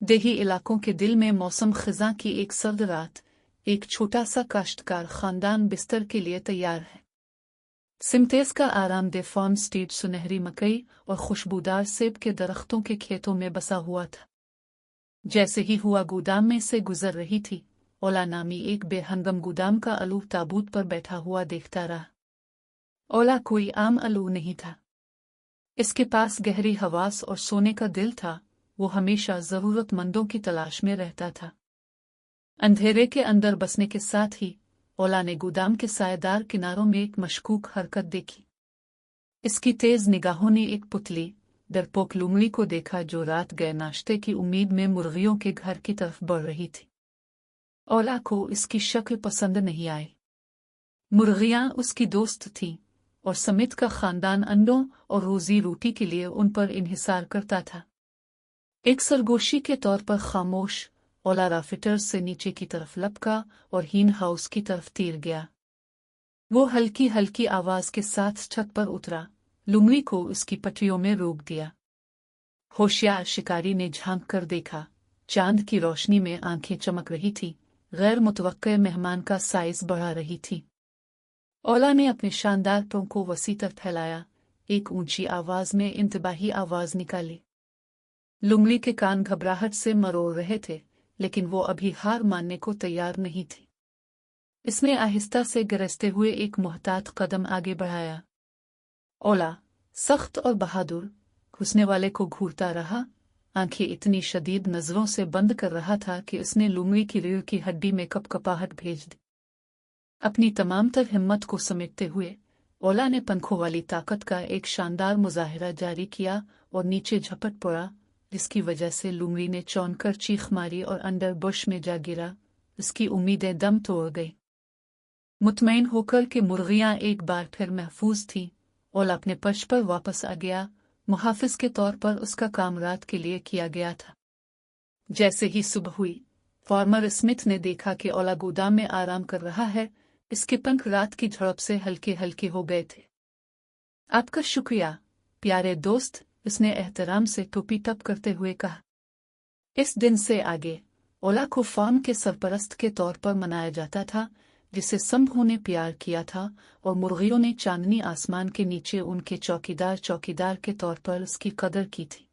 देही इलाकों के दिल में मौसम खिज़ां की एक सर्द रात, एक छोटा सा काश्तकार खानदान बिस्तर के लिए तैयार है। सिमतेज का आरामदेह फार्म स्टेज सुनहरी मकई और खुशबूदार सेब के दरख्तों के खेतों में बसा हुआ था। जैसे ही हुआ गोदाम में से गुजर रही थी, ओला नामी एक बेहंगम गोदाम का आलू ताबूत पर बैठा हुआ देखता रहा। ओला कोई आम आलू नहीं था। इसके पास गहरी हवास और सोने का दिल था। वो हमेशा जरूरतमंदों की तलाश में रहता था। अंधेरे के अंदर बसने के साथ ही ओला ने गोदाम के सायेदार किनारों में एक मशकूक हरकत देखी। इसकी तेज निगाहों ने एक पुतली डरपोक लुमड़ी को देखा जो रात गए नाश्ते की उम्मीद में मुर्गियों के घर की तरफ बढ़ रही थी। ओला को इसकी शक्ल पसंद नहीं आई। मुर्गियां उसकी दोस्त थीं और समित का खानदान अंडों और रोजी रोटी के लिए उन पर इन्हिसार करता था। एक सरगोशी के तौर पर खामोश ओला राफ्टर से नीचे की तरफ लपका और हीन हाउस की तरफ तीर गया। वो हल्की हल्की आवाज के साथ छत पर उतरा, लुमड़ी को उसकी पटरियों में रोक दिया। होशियार शिकारी ने झांक कर देखा, चांद की रोशनी में आंखें चमक रही थी, गैर मुतवक्के मेहमान का साइज बढ़ा रही थी। ओला ने अपने शानदार पंखों को वसी तक फैलाया, एक ऊंची आवाज में इंतबाही आवाज निकाली। लुमड़ी के कान घबराहट से मरोड़ रहे थे, लेकिन वो अभी हार मानने को तैयार नहीं थी। इसने आहिस्ता से गरजते हुए एक मुहतात कदम आगे बढ़ाया। ओला सख्त और बहादुर घुसने वाले को घूरता रहा, आंखें इतनी शदीद नजरों से बंद कर रहा था कि उसने लुमड़ी की रीढ़ की हड्डी में कपकपाहट भेज दी। अपनी तमाम तर हिम्मत को समेटते हुए ओला ने पंखों वाली ताकत का एक शानदार मुजाहिरा जारी किया और नीचे झपट पड़ा, जिसकी वजह से लुमड़ी ने चौंक कर चीख मारी और अंडर बुश में जा गिरा। उसकी उम्मीदें दम तोड़ गई। मुतमईन होकर कि मुर्गियां एक बार फिर महफूज थीं, ओला अपने पर्च पर वापस आ गया। मुहाफिज के तौर पर उसका काम रात के लिए किया गया था। जैसे ही सुबह हुई, फार्मर स्मिथ ने देखा कि ओला गोदाम में आराम कर रहा है। इसके पंख रात की झड़प से हल्के हल्के हो गए थे। आपका शुक्रिया प्यारे दोस्त, उसने एहतराम से टोपी टप करते हुए कहा। इस दिन से आगे ओला को फार्म के सरपरस्त के तौर पर मनाया जाता था, जिसे समूहों ने प्यार किया था और मुर्गियों ने चांदनी आसमान के नीचे उनके चौकीदार के तौर पर उसकी कदर की थी।